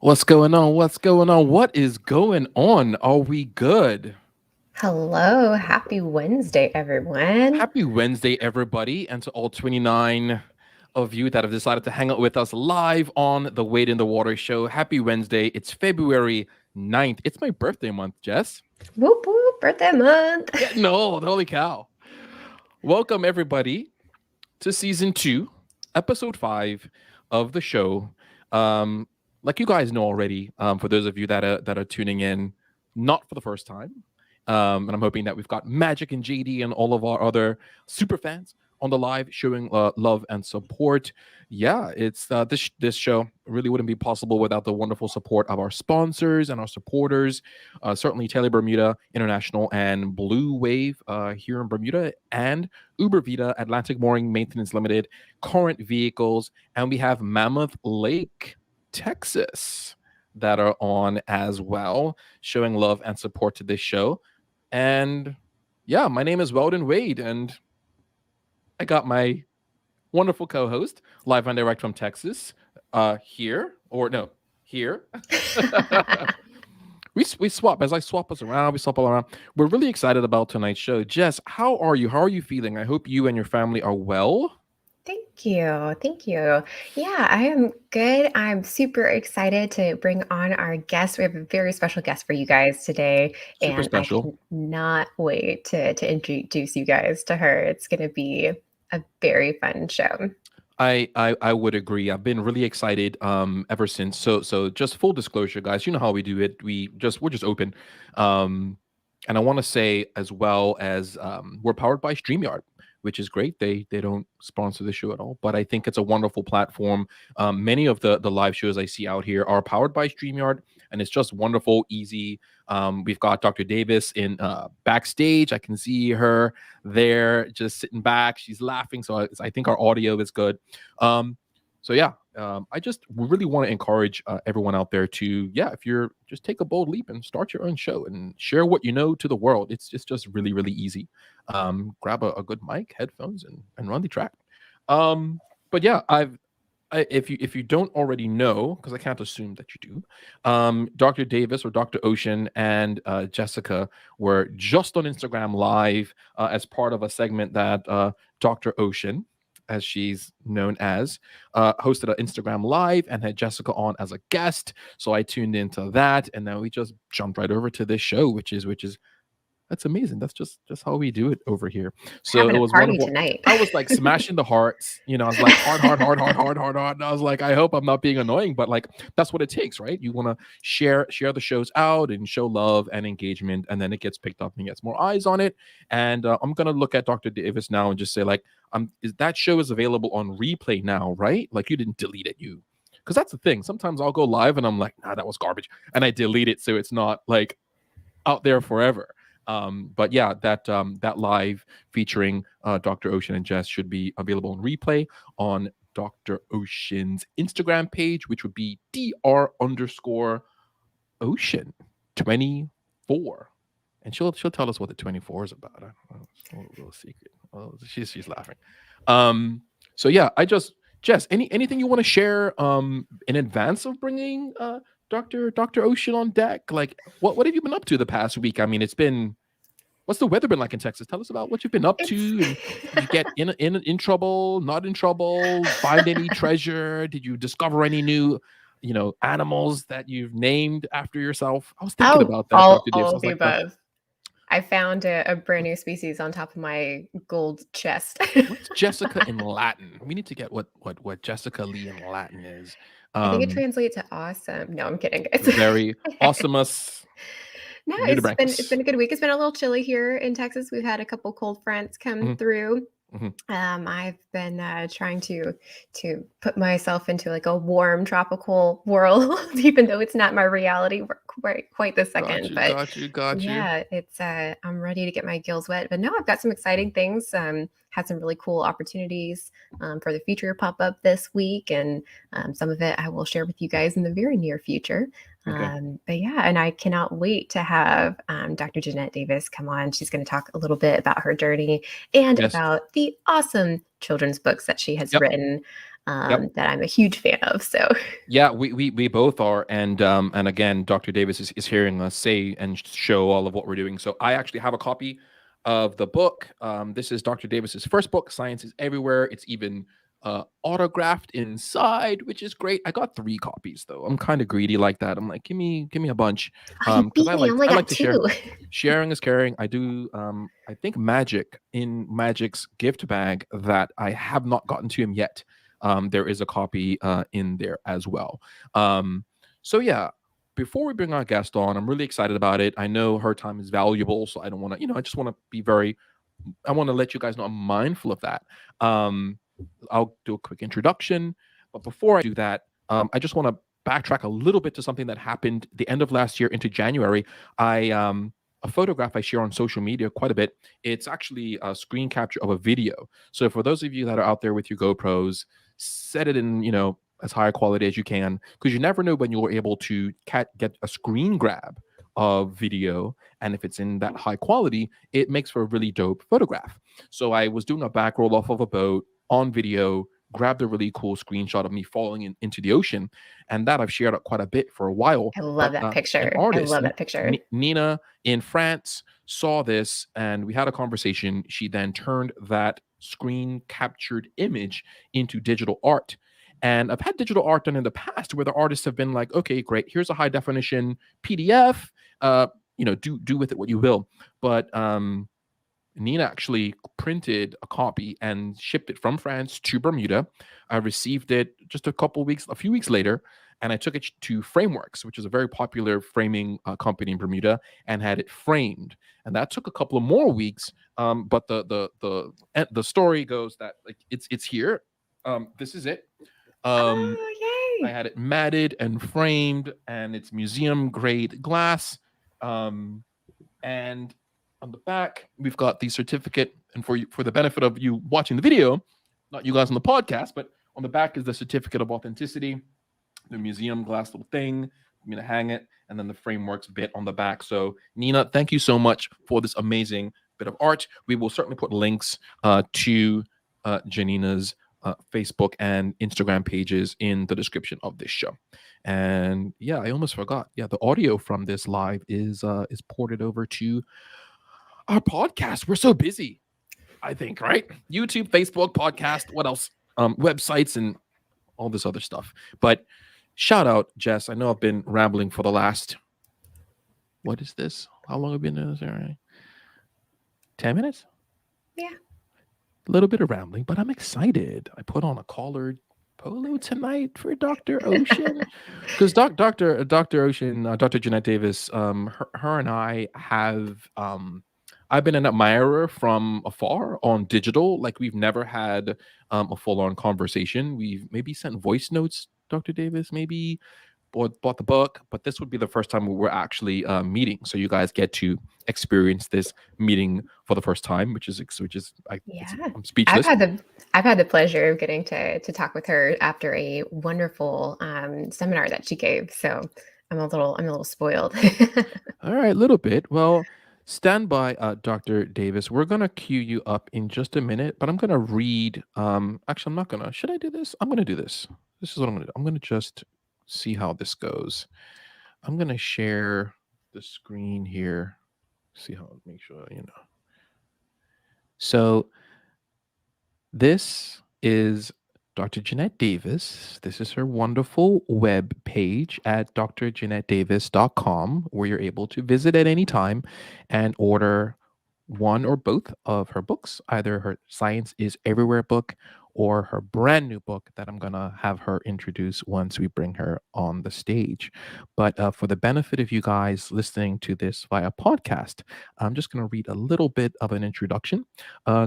What's going on? What's going on? What is going on? Are we good? Hello, happy Wednesday, everyone. Happy Wednesday, everybody, and to all 29 of you that have decided to hang out with us live on the Wade in the Water show. Happy Wednesday. It's February 9th. It's my birthday month, Jess. Whoop whoop, birthday month. Yeah, no, holy cow. Welcome, everybody, to season two, episode five of the show. Like you guys know already, for those of you that are tuning in, not for the first time, and I'm hoping that we've got Magic and JD and all of our other super fans on the live showing love and support. Yeah, it's this show really wouldn't be possible without the wonderful support of our sponsors and our supporters. Certainly, Taylor Bermuda International and Blue Wave here in Bermuda, and Uber Vita Atlantic Mooring Maintenance Limited, Current Vehicles, and we have Mammoth Lake, Texas, that are on as well, showing love and support to this show. And yeah, my name is Weldon Wade, and I got my wonderful co-host, live and direct from Texas, here or no, here. we swap as I swap us around. We swap all around. We're really excited about tonight's show. Jess, how are you? How are you feeling? I hope you and your family are well. Thank you. Thank you. Yeah, I am good. I'm super excited to bring on our guest. We have a very special guest for you guys today, Super and I special. cannot wait to introduce you guys to her. It's going to be a very fun show. I would agree. I've been really excited ever since. So just full disclosure, guys, you know how we do it. We're just open. And I want to say as well as we're powered by StreamYard, which is great. They don't sponsor the show at all, but I think it's a wonderful platform. Many of the live shows I see out here are powered by StreamYard, and it's just wonderful, easy. We've got Dr. Davis in backstage. I can see her there just sitting back. She's laughing, so I think our audio is good. So yeah, I just really want to encourage everyone out there to, yeah, if you're just take a bold leap and start your own show and share what you know to the world. It's just really really easy. Grab a good mic, headphones, and run the track. But yeah, if you don't already know, because I can't assume that you do, Dr. Davis or Dr. Ocean and Jessica were just on Instagram Live as part of a segment that Dr. Ocean, as she's known as, hosted an Instagram Live and had Jessica on as a guest. So I tuned into that, and then we just jumped right over to this show, which is that's amazing. That's just how we do it over here. So Having it a was party wonderful. tonight. I was like smashing the hearts, I was like heart, heart, heart, heart, heart, heart, heart. And I was like, I hope I'm not being annoying, but like that's what it takes, right? You want to share the shows out and show love and engagement, and then it gets picked up and gets more eyes on it. And I'm gonna look at Dr. Davis now and just say like, is that show is available on replay now, right? Like you didn't delete it, you. Because that's the thing. Sometimes I'll go live and I'm like, nah, that was garbage, and I delete it so it's not like out there forever. But yeah, that live featuring Dr. Ocean and Jess should be available on replay on Dr. Ocean's Instagram page, which would be dr underscore ocean 24. And she'll tell us what the 24 is about. I don't know, it's a little secret. Oh, she's laughing. So yeah, Jess, anything you want to share in advance of bringing Dr. Ocean on deck? Like what have you been up to the past week? I mean, what's the weather been like in Texas? Tell us about what you've been up to, It's and did you get in trouble, not in trouble, find any treasure? Did you discover any new, animals that you've named after yourself? I was thinking oh, about that, all Dr. Davis. all I of was the like, above. I found a brand new species on top of my gold chest. what's Jessica in Latin? We need to get what Jessica Lee in Latin is. I think it Um, translates to awesome. No, I'm kidding, guys. very awesomus No, it's nudibranchus. been a good week. It's been a little chilly here in Texas. We've had a couple cold fronts come Mhm, through. mhm. I've been trying to put myself into like a warm tropical world, even though it's not my reality quite this Got second. you, But got you, got you. yeah, it's I'm ready to get my gills wet. But no, I've got some exciting things. Had some really cool opportunities for the future pop up this week, and some of it I will share with you guys in the very near future. Okay. But yeah, and I cannot wait to have Dr. Jeanette Davis come on. She's going to talk a little bit about her journey and Yes. about the awesome children's books that she has Yep. written. Yep. that I'm a huge fan of. So Yeah, we both are, and again, Dr. Davis is hearing us say and show all of what we're doing. So I actually have a copy of the book. This is Dr. Davis's first book, Science is Everywhere. It's even autographed inside, which is great. I got 3 copies though. I'm kind of greedy like that. I'm like, give me a bunch, oh, you because beat me. I only I like got to share. 2. Sharing is caring. I do. I think Magic's gift bag that I have not gotten to him yet. There is a copy in there as well. So yeah, before we bring our guest on, I'm really excited about it. I know her time is valuable, so I don't want to, I just want to be very, I want to let you guys know I'm mindful of that. Um, I'll do a quick introduction, but before I do that, I just want to backtrack a little bit to something that happened the end of last year into January. A photograph I share on social media quite a bit. It's actually a screen capture of a video. So for those of you that are out there with your GoPros, set it in, as high quality as you can, because you never know when you're able to get a screen grab of video. And if it's in that high quality, it makes for a really dope photograph. So I was doing a back roll off of a boat on video, grabbed a really cool screenshot of me falling into the ocean. And that I've shared quite a bit for a while. I love But that an picture. I artist, love that picture. Nina in France, saw this and we had a conversation. She then turned that screen captured image into digital art. And I've had digital art done in the past where the artists have been like, okay, great, here's a high definition PDF. Do with it what you will. But Nina actually printed a copy and shipped it from France to Bermuda. I received it just a few weeks later, and I took it to Frameworks, which is a very popular framing company in Bermuda, and had it framed. And that took a couple of more weeks. But the story goes that like it's here. This is it. Um, Oh, I yay. had it matted and framed, and it's museum grade glass. Um, and on the back, we've got the certificate. And for the benefit of you watching the video, not you guys on the podcast, but on the back is the certificate of authenticity, the museum glass little thing. I'm gonna hang it, and then the Frameworks bit on the back. So Nina, thank you so much for this amazing bit of art. We will certainly put links to Janina's Facebook and Instagram pages in the description of this show. And yeah, I almost forgot. Yeah, the audio from this live is ported over to our podcast. We're so busy, I think, right? YouTube, Facebook, podcast, what else? Websites and all this other stuff. But shout out, Jess. I know I've been rambling for the last, what is this? How long have I been doing this? All right. 10 minutes? Yeah. A little bit of rambling, but I'm excited. I put on a collared polo tonight for Dr. Ocean because Dr. Ocean, Dr. Jeanette Davis, her and I have, I've been an admirer from afar on digital. Like we've never had a full-on conversation. We've maybe sent voice notes, Dr. Davis, maybe bought the book, but this would be the first time we were actually meeting. So you guys get to experience this meeting for the first time, which is Yeah. I'm speechless. I've had the pleasure of getting to talk with her after a wonderful seminar that she gave. So I'm a little spoiled. All right, a little bit. Well, stand by, Dr. Davis. We're gonna cue you up in just a minute, but I'm gonna read. Actually, I'm not gonna. Should I do this? I'm gonna do this. This is what I'm gonna do. I'm gonna just see how this goes. I'm gonna share the screen here. See how make sure you know. So this is Dr. Jeanette Davis. This is her wonderful web page at drjeanettedavis.com, where you're able to visit at any time and order one or both of her books, either her Science is Everywhere book or her brand new book that I'm going to have her introduce once we bring her on the stage. But for the benefit of you guys listening to this via podcast, I'm just going to read a little bit of an introduction.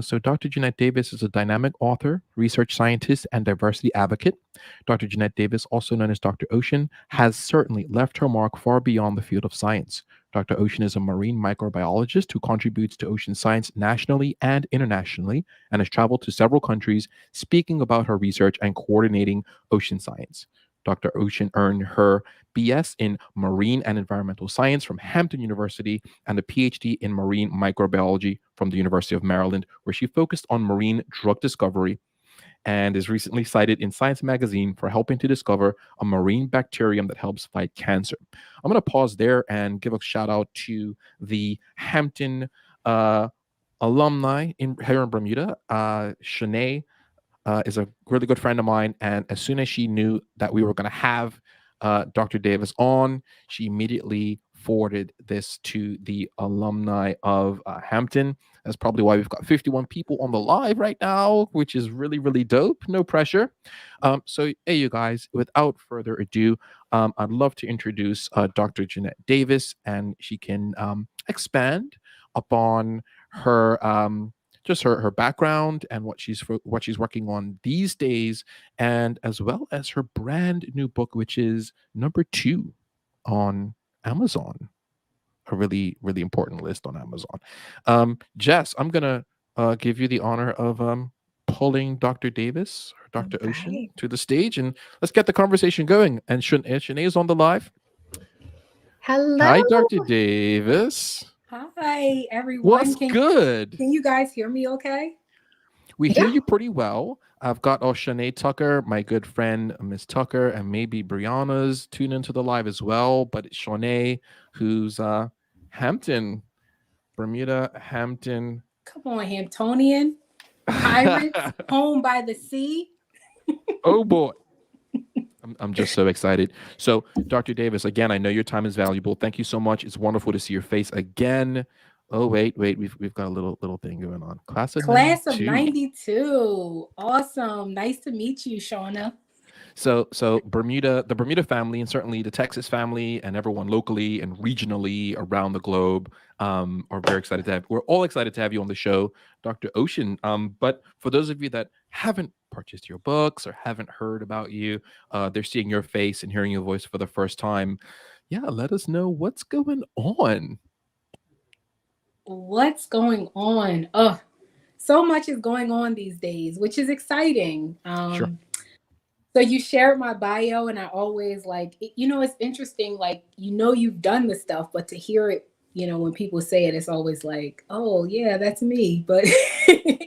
So, Dr. Jeanette Davis is a dynamic author, research scientist, and diversity advocate. Dr. Jeanette Davis, also known as Dr. Ocean, has certainly left her mark far beyond the field of science. Dr. Ocean is a marine microbiologist who contributes to ocean science nationally and internationally and has traveled to several countries speaking about her research and coordinating ocean science. Dr. Ocean earned her BS in Marine and Environmental Science from Hampton University and a PhD in Marine Microbiology from the University of Maryland, where she focused on marine drug discovery and is recently cited in Science magazine for helping to discover a marine bacterium that helps fight cancer. I'm going to pause there and give a shout out to the Hampton alumni here in Bermuda. Shanae is a really good friend of mine. And as soon as she knew that we were going to have Dr. Davis on, she immediately forwarded this to the alumni of Hampton. That's probably why we've got 51 people on the live right now, which is really, really dope. No pressure. So, hey, you guys, without further ado, I'd love to introduce Dr. Jeanette Davis, and she can expand upon her just her background and what she's working on these days, and as well as her brand new book, which is number 2 on Amazon, a really really important list on Amazon. Jess, I'm gonna give you the honor of pulling Dr. Davis or Dr. Ocean Okay. to the stage, and let's get the conversation going. And Shanae is on the live. Hello. Hi, Dr. Davis. Hi, everyone. What's good? Can you guys hear me okay? We hear Yeah. you pretty well. I've got Shanae Tucker, my good friend Miss Tucker, and maybe Brianna's tuned into the live as well. But it's Shanae, who's Hampton, Bermuda, Hampton. Come on, Hamptonian. Pirates, home by the sea. Oh boy. I'm just so excited. So, Dr. Davis, again, I know your time is valuable. Thank you so much. It's wonderful to see your face again. Oh, wait. We've got a little thing going on. Class of Class of 92. 92. Awesome. Nice to meet you, Shauna. So Bermuda, the Bermuda family, and certainly the Texas family, and everyone locally and regionally around the globe are very excited to have. We're all excited to have you on the show, Dr. Ocean. But for those of you that haven't purchased your books or haven't heard about you, they're seeing your face and hearing your voice for the first time. Yeah, let us know what's going on. What's going on? Oh, so much is going on these days, which is exciting. Sure. So you shared my bio, and I always it's interesting, you've done the stuff, but to hear it, when people say it, it's always like, oh yeah, that's me. But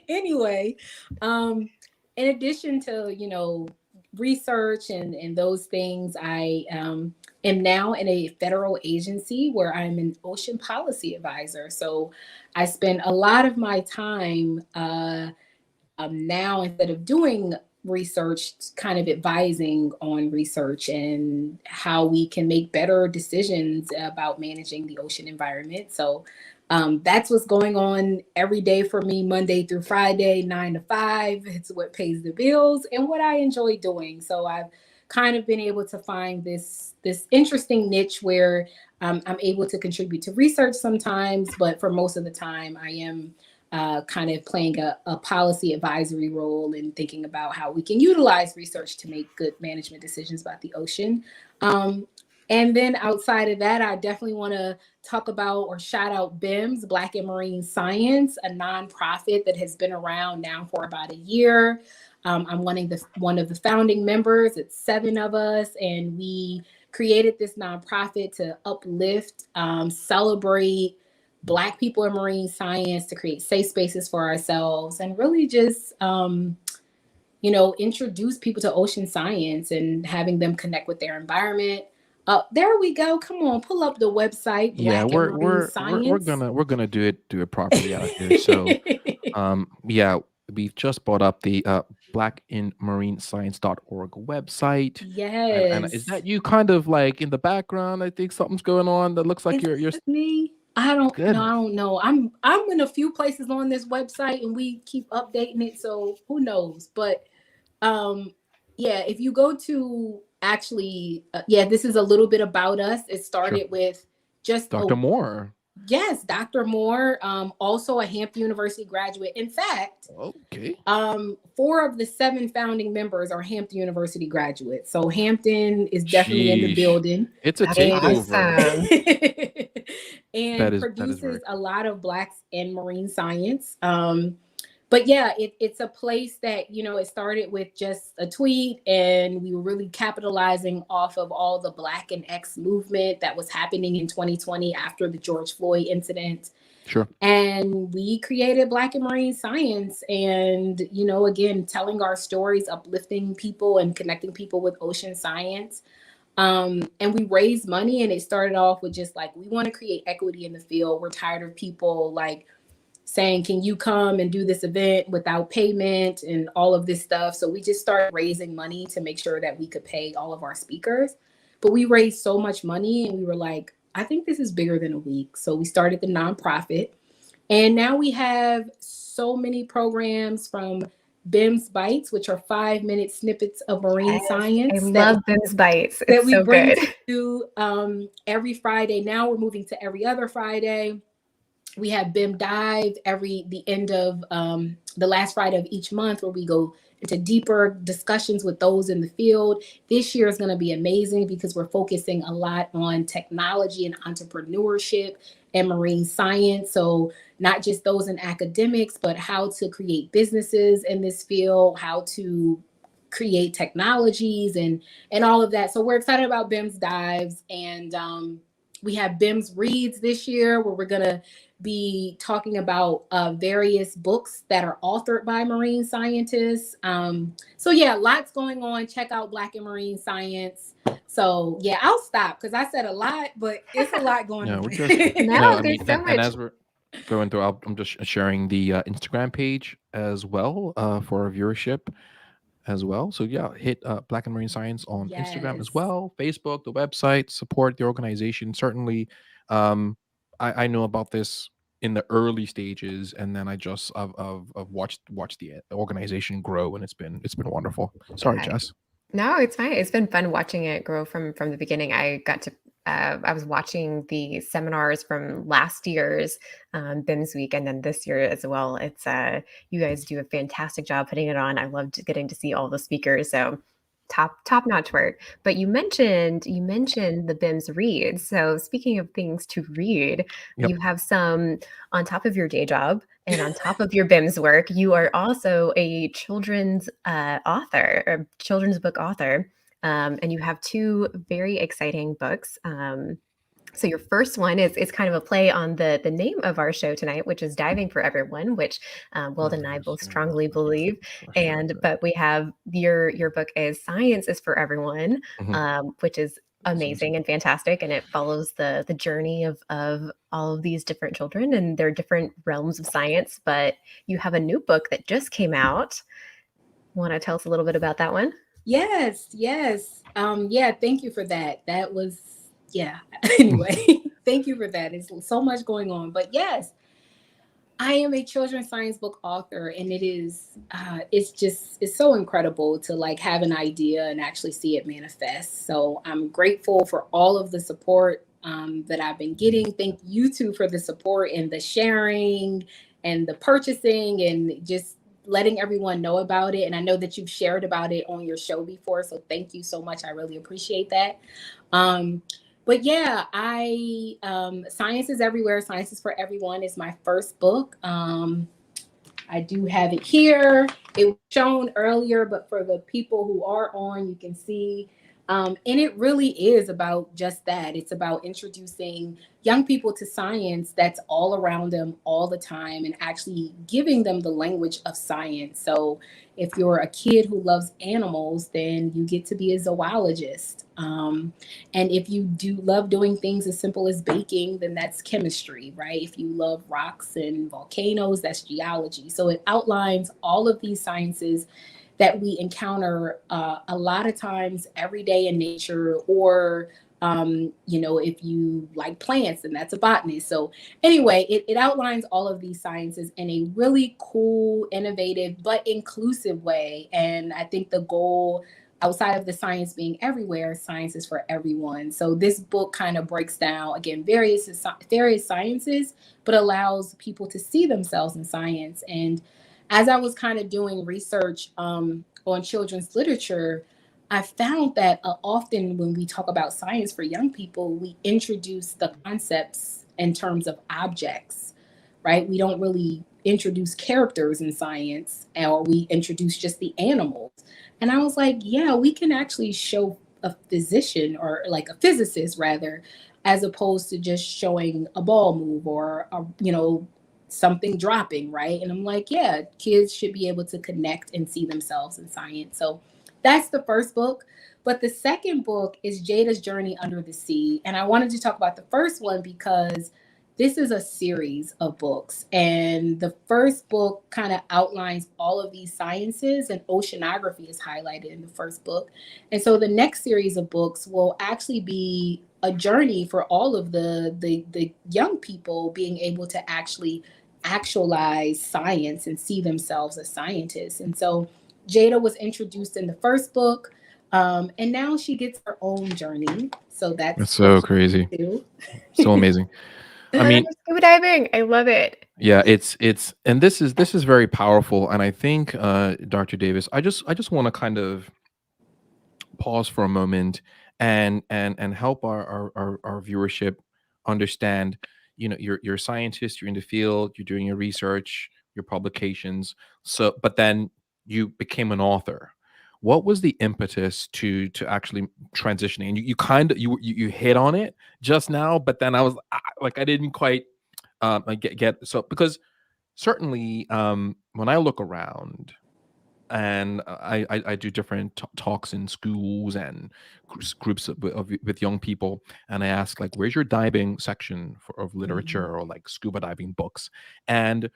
anyway, in addition to, research and those things, I am now in a federal agency where I'm an ocean policy advisor. So I spend a lot of my time now, instead of doing research, kind of advising on research and how we can make better decisions about managing the ocean environment. So that's what's going on every day for me, Monday through Friday, 9 to 5. It's what pays the bills and what I enjoy doing. So I've kind of been able to find this interesting niche where I'm able to contribute to research sometimes, but for most of the time I am kind of playing a policy advisory role and thinking about how we can utilize research to make good management decisions about the ocean. And then outside of that, I definitely want to talk about or shout out BIMS, Black in Marine Science, a nonprofit that has been around now for about a year. I'm one of the founding members. It's 7 of us, and we created this nonprofit to uplift, celebrate Black people in marine science, to create safe spaces for ourselves, and really just introduce people to ocean science and having them connect with their environment. There we go. Come on, pull up the website. Yeah, Black and Marine Science. we're gonna do it properly out here. So yeah, we've just brought up the blackinmarinescience.org website. And Yes. is that you kind of like in the background? I think something's going on that looks like you're Is me? I don't Goodness. know. I don't know. I'm in a few places on this website, and we keep updating it, so who knows? But yeah, if you go to actually, this is a little bit about us. It started with just Dr. Moore. Yes, Dr. Moore, also a Hampton University graduate. In fact, Okay. 4 of the 7 founding members are Hampton University graduates. So Hampton is definitely in the Sheesh. building. It's a That's takeover. awesome. And That is produces very a lot of Blacks in marine science. But yeah, it's a place that, it started with just a tweet, and we were really capitalizing off of all the Black and X movement that was happening in 2020 after the George Floyd incident. Sure. And we created Black and Marine Science, and, you know, again, telling our stories, uplifting people and connecting people with ocean science. And we raised money, and it started off with just like, we want to create equity in the field. We're tired of people like saying, can you come and do this event without payment and all of this stuff. So we just started raising money to make sure that we could pay all of our speakers. But we raised so much money, and we were like, I think this is bigger than a week. So we started the nonprofit. And now we have so many programs, from BIMS Bites, which are 5-minute snippets of marine science. I love BIMS Bites. It's that we so bring good. to you every Friday. Now we're moving to every other Friday. We have BIM Dive the end of the last Friday of each month, where we go into deeper discussions with those in the field. This year is going to be amazing because we're focusing a lot on technology and entrepreneurship and marine science. So not just those in academics, but how to create businesses in this field, how to create technologies and all of that. So we're excited about BIMS Dives. And we have BIMS Reads this year, where we're going to be talking about various books that are authored by marine scientists. So yeah, lots going on. Check out Black and Marine Science. So yeah, I'll stop because I said a lot, but it's a lot going on. We're just No, there's so and much. as we're going through, I'm just sharing the Instagram page as well for our viewership as well. So yeah, hit Black and Marine Science on Instagram as Yes. well, Facebook, the website, support the organization. Certainly, I know about this in the early stages, and then I've watched the organization grow, and it's been wonderful. Sorry, Okay. Jess. No, it's fine. It's been fun watching it grow from the beginning. I was watching the seminars from last year's BIMS week, and then this year as well. It's you guys do a fantastic job putting it on. I loved getting to see all the speakers. So top notch work. But you mentioned the BIMS read. So speaking of things to read, Yep. you have some on top of your day job. And on top of your BIMS work, you are also a children's author, or children's book author, and you have 2 very exciting books. So your first one is kind of a play on the name of our show tonight, which is Diving for Everyone, which Weldon and I both strongly believe. But we have your book is Science is for Everyone, which is amazing and fantastic, and it follows the journey of all of these different children and their different realms of science. But you have a new book that just came out. Want to tell us a little bit about that one? Yes. Yeah, thank you for that. That was, yeah. Anyway, thank you for that. It's so much going on. But yes, I am a children's science book author, and it is it's so incredible to like have an idea and actually see it manifest. So I'm grateful for all of the support that I've been getting. Thank you too for the support and the sharing and the purchasing and just letting everyone know about it. And I know that you've shared about it on your show before, so thank you so much. I really appreciate that. But yeah, Science is Everywhere, Science is for Everyone is my first book. I do have it here. It was shown earlier, but for the people who are on, you can see. And it really is about just that. It's about introducing young people to science that's all around them all the time and actually giving them the language of science. So if you're a kid who loves animals, then you get to be a zoologist. And if you do love doing things as simple as baking, then that's chemistry, right? If you love rocks and volcanoes, that's geology. So it outlines all of these sciences that we encounter a lot of times every day in nature, or if you like plants, then that's a botanist. So anyway, it outlines all of these sciences in a really cool, innovative, but inclusive way. And I think the goal, outside of the science being everywhere, science is for everyone. So this book kind of breaks down, again, various sciences, but allows people to see themselves in science. And as I was kind of doing research on children's literature, I found that often when we talk about science for young people, we introduce the concepts in terms of objects, right? We don't really introduce characters in science, or we introduce just the animals. And I was like, yeah, we can actually show a physician, or like a physicist rather, as opposed to just showing a ball move or something dropping, right? And I'm like, yeah, kids should be able to connect and see themselves in science. So that's the first book. But the second book is Jada's Journey Under the Sea. And I wanted to talk about the first one because this is a series of books. And the first book kind of outlines all of these sciences, and oceanography is highlighted in the first book. And so the next series of books will actually be a journey for all of the young people being able to actually actualize science and see themselves as scientists. And so Jada was introduced in the first book, and now she gets her own journey. So that's so crazy. So amazing. I mean, scuba diving. I love it. yeah, it's and this is very powerful. And I think, Dr. Davis, I just want to kind of pause for a moment and help our viewership understand. You're a scientist, you're in the field, you're doing your research, your publications. So, but then you became an author. What was the impetus to actually transitioning? And you kind of you hit on it just now, but then I was like, I didn't quite get so, because certainly, when I look around and I do different talks in schools and groups with young people, and I ask, like, where's your diving section of literature, or like scuba diving books? And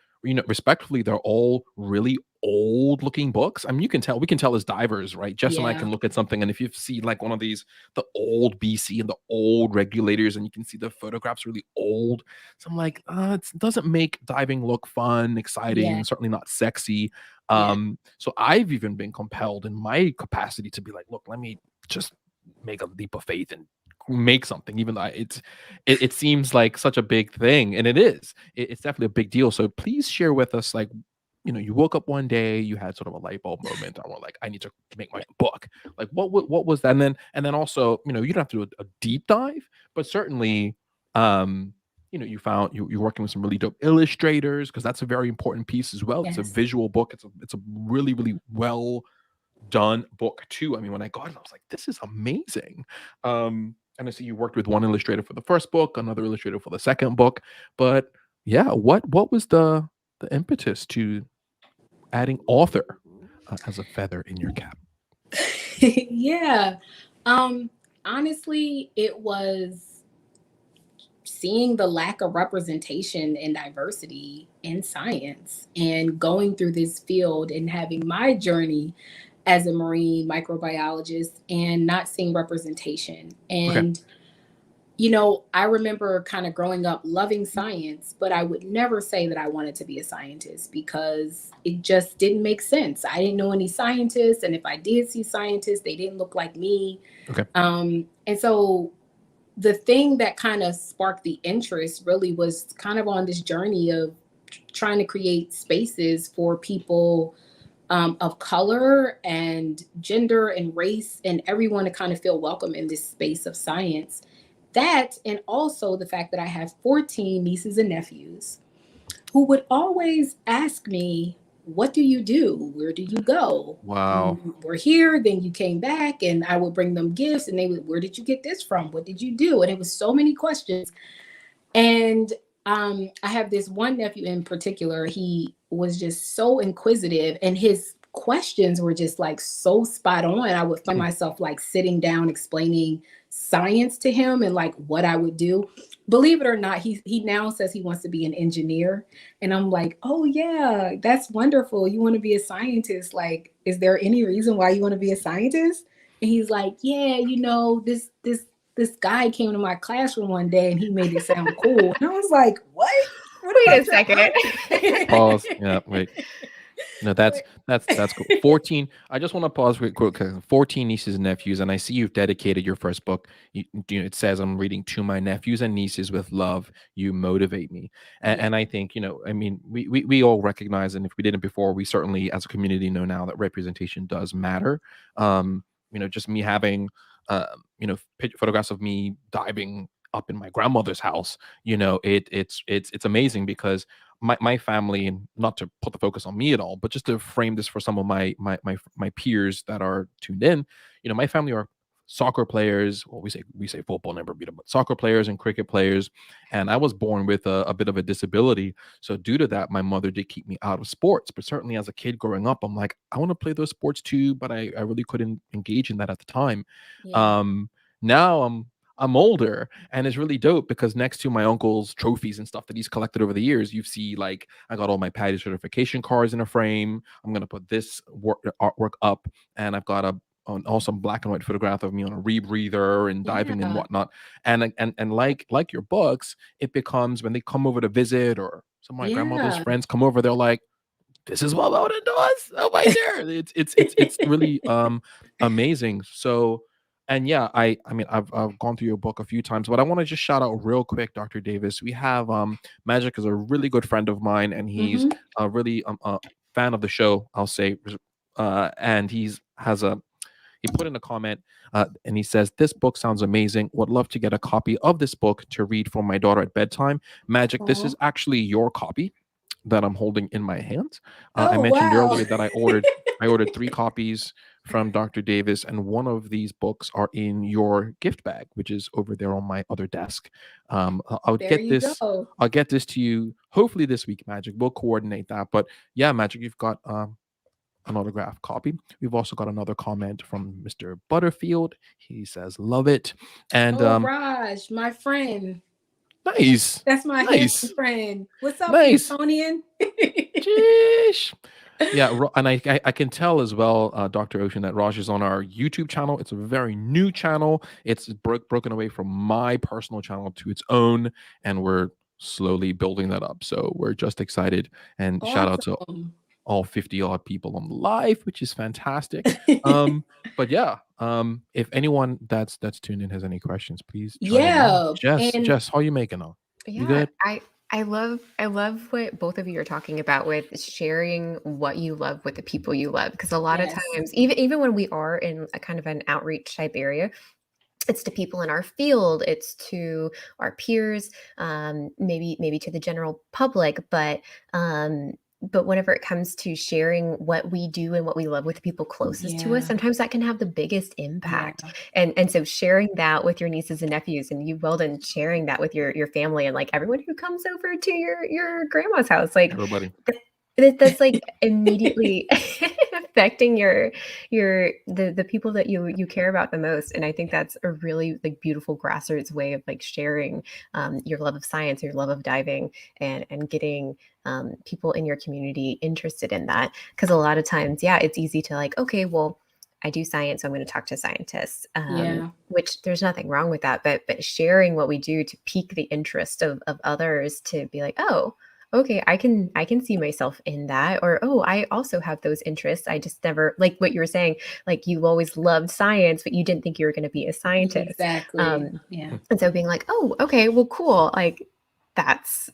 respectfully, they're all really old looking books. I mean, we can tell as divers, right? Jess and I Yeah. can look at something, and if you see like one of these, the old BC and the old regulators, and you can see the photographs really old. So I'm like, it doesn't make diving look fun, Yeah. exciting, certainly not sexy. Yeah. So I've even been compelled in my capacity to be like, look, let me just make a leap of faith and make something, even though it seems like such a big thing, and it is. It's definitely a big deal. So please share with us, like, you woke up one day, you had sort of a light bulb moment, and we're like, I need to make my book. Like, what was that? And then also, you don't have to do a deep dive, but certainly, you're working with some really dope illustrators, because that's a very important piece as well. It's a Yes. visual book. It's a really, really well done book too. I mean, when I got it, I was like, this is amazing. And I see you worked with one illustrator for the first book, another illustrator for the second book. But yeah, what was the impetus to adding author as a feather in your cap? Yeah. Honestly, it was seeing the lack of representation and diversity in science, and going through this field and having my journey as a marine microbiologist and not seeing representation. Okay. And I remember kind of growing up loving science, but I would never say that I wanted to be a scientist because it just didn't make sense. I didn't know any scientists. And if I did see scientists, they didn't look like me. Okay. And so the thing that kind of sparked the interest really was kind of on this journey of trying to create spaces for people of color and gender and race, and everyone to kind of feel welcome in this space of science. That, and also the fact that I have 14 nieces and nephews who would always ask me, what do you do? Where do you go? Wow. You were here, then you came back, and I would bring them gifts, and they would, where did you get this from? What did you do? And it was so many questions. And I have this one nephew in particular. He was just so inquisitive, and his questions were just like so spot on. I would find myself like sitting down explaining science to him and like what I would do. Believe it or not, he now says he wants to be an engineer. And I'm like, oh yeah, that's wonderful. You want to be a scientist. Like, is there any reason why you want to be a scientist? And he's like, yeah, this guy came to my classroom one day and he made it sound cool. And I was like, what? Wait a second. Pause. Yeah, wait. No, that's cool. 14. I just want to pause real quick. 14 nieces and nephews, and I see you've dedicated your first book. It says, I'm reading to my nephews and nieces with love. You motivate me. And I think, I mean, we all recognize, and if we didn't before, we certainly as a community know now that representation does matter. Just me having photographs of me diving up in my grandmother's house, it's amazing, because my family, and not to put the focus on me at all, but just to frame this for some of my peers that are tuned in, my family are soccer players. Well, we say football in Bermuda, but soccer players and cricket players. And I was born with a bit of a disability. So due to that, my mother did keep me out of sports. But certainly as a kid growing up, I'm like, I want to play those sports too, but I really couldn't engage in that at the time. Yeah. Now I'm older, and it's really dope because next to my uncle's trophies and stuff that he's collected over the years, you see like I got all my PADI certification cards in a frame. I'm gonna put this artwork up, and I've got an awesome black and white photograph of me on a rebreather and diving and Yeah. whatnot. And like your books, it becomes when they come over to visit or some of my grandmother's Yeah. friends come over, they're like, this is what Mona does. Oh my dear. It's really amazing. So and yeah, I mean I've gone through your book a few times, but I want to just shout out real quick, Dr. Davis. We have Magic is a really good friend of mine, and he's Hmm. a really a fan of the show, I'll say. And he put in a comment and he says, this book sounds amazing. Would love to get a copy of this book to read for my daughter at bedtime. Magic, this is actually your copy that I'm holding in my hand. I Oh, mentioned wow. earlier that I ordered 3 copies from Dr. Davis, and one of these books are in your gift bag, which is over there on my other desk. I'll There get you this. go. I'll get this to you hopefully this week, Magic. We'll coordinate that. But yeah, Magic, you've got an autographed copy. We've also got another comment from Mr. Butterfield. He says, "Love it," and Oh, Raj, my friend. nice, That's my nice, handsome friend. What's up, nice. Houstonian? Jeesh. Yeah, and I can tell as well, Dr. Ocean, that Raj is on our YouTube channel. It's a very new channel. It's broken away from my personal channel to its own, and we're slowly building that up. So we're just excited, and shout out to Awesome. all 50 odd people on live, which is fantastic. But yeah, if anyone that's tuned in has any questions, please chime in now. Yeah. Jess, And Jess, how you making out? You Yeah, good? I love what both of you are talking about with sharing what you love with the people you love, because a lot of yes. times, even when we are in a kind of an outreach type area, it's to people in our field, it's to our peers, maybe to the general public, but whenever it comes to sharing what we do and what we love with the people closest to us, Yeah. sometimes that can have the biggest impact. Yeah. And so sharing that with your nieces and nephews, and you, Weldon, sharing that with your family and like everyone who comes over to your grandma's house, like Everybody. that's like immediately affecting the people that you care about the most. And I think that's a really like beautiful grassroots way of like sharing your love of science, your love of diving, and getting people in your community interested in that. Because a lot of times, yeah, it's easy to like, okay, well, I do science, so I'm going to talk to scientists, Yeah. which there's nothing wrong with that. But sharing what we do to pique the interest of others, to be like, oh, okay, I can see myself in that, or oh, I also have those interests. I just never, like what you were saying, like you always loved science, but you didn't think you were going to be a scientist. Exactly. Yeah. And so being like, oh, okay, well, cool, like that's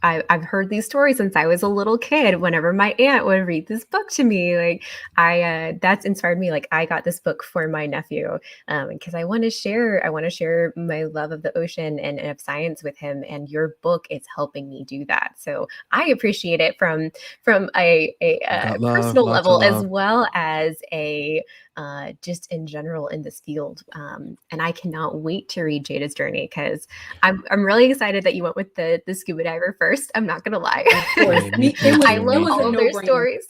I've heard these stories since I was a little kid. Whenever my aunt would read this book to me, like that's inspired me. Like I got this book for my nephew because I want to share my love of the ocean and of science with him. And your book is helping me do that. So I appreciate it from a Got love, personal lots of level, as love. well as a just in general in this field. And I cannot wait to read Jada's journey, because I'm really excited that you went with the scuba diver first. I'm not gonna lie. Of course. Hey, me It was I too, love me a all of too. their no-brainer. stories.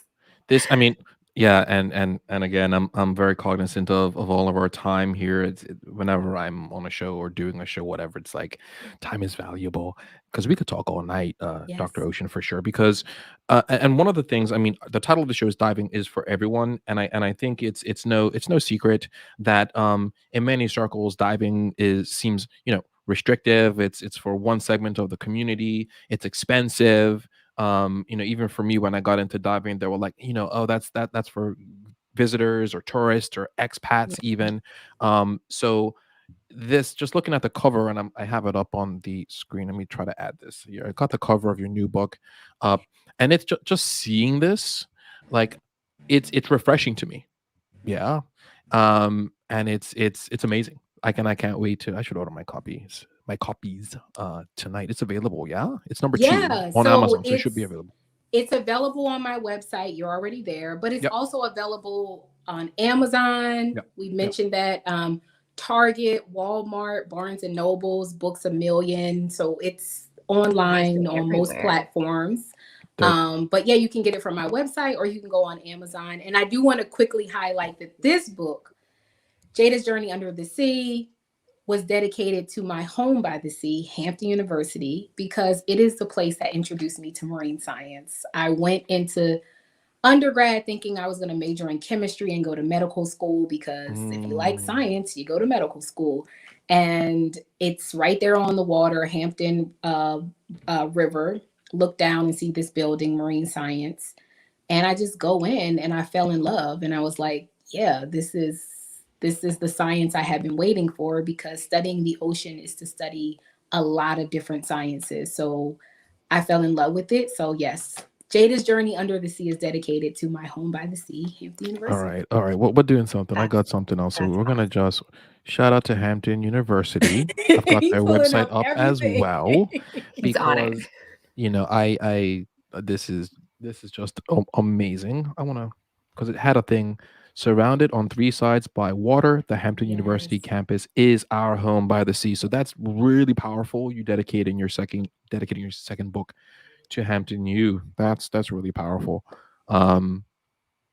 I mean, yeah, and again, I'm very cognizant of all of our time here. Whenever I'm on a show or doing a show, whatever, it's like time is valuable because we could talk all night, Yes. Dr. Ocean, for sure. Because and one of the things, I mean, the title of the show is Diving is for Everyone, and I think it's no secret that in many circles diving seems restrictive. It's for one segment of the community. It's expensive. Even for me, when I got into diving, they were like, oh, that's for visitors or tourists or expats Yeah. even. So this, just looking at the cover, and I have it up on the screen. Let me try to add this here. I got the cover of your new book up, and it's just seeing this, like it's refreshing to me. Yeah. And it's amazing. I can't wait I should order my copies tonight. It's available. Yeah, it's number 2 Yeah. on So Amazon, so it should be available. it's available on my website. You're already there, but it's Yep. also available on Amazon. Yep. We Yep. mentioned that. Target, Walmart, Barnes and Nobles, Books A Million. So it's online on most Everywhere. platforms. Dope. But yeah, you can get it from my website or you can go on Amazon. And I do want to quickly highlight that this book, Jada's Journey Under the Sea, was dedicated to my home by the sea, Hampton University, because it is the place that introduced me to marine science. I went into undergrad thinking I was going to major in chemistry and go to medical school, because if you like science, you go to medical school. And it's right there on the water, Hampton River. Look down and see this building, Marine Science. And I just go in and I fell in love. And I was like, yeah, this is the science I have been waiting for, because studying the ocean is to study a lot of different sciences. So I fell in love with it. So yes, Jada's Journey Under the Sea is dedicated to my home by the sea, Hampton All University. right. All right. Well, we're doing something. I That's, got something else. So that's we're going to awesome. just shout out to Hampton University. I've got He's their pulling website up up as everything. well He's on it. because, I this is just amazing. I want to, because it had a thing surrounded on three sides by water. The Hampton University Yes. campus is our home by the sea. So that's really powerful. You dedicating your second book to Hampton U. That's really powerful.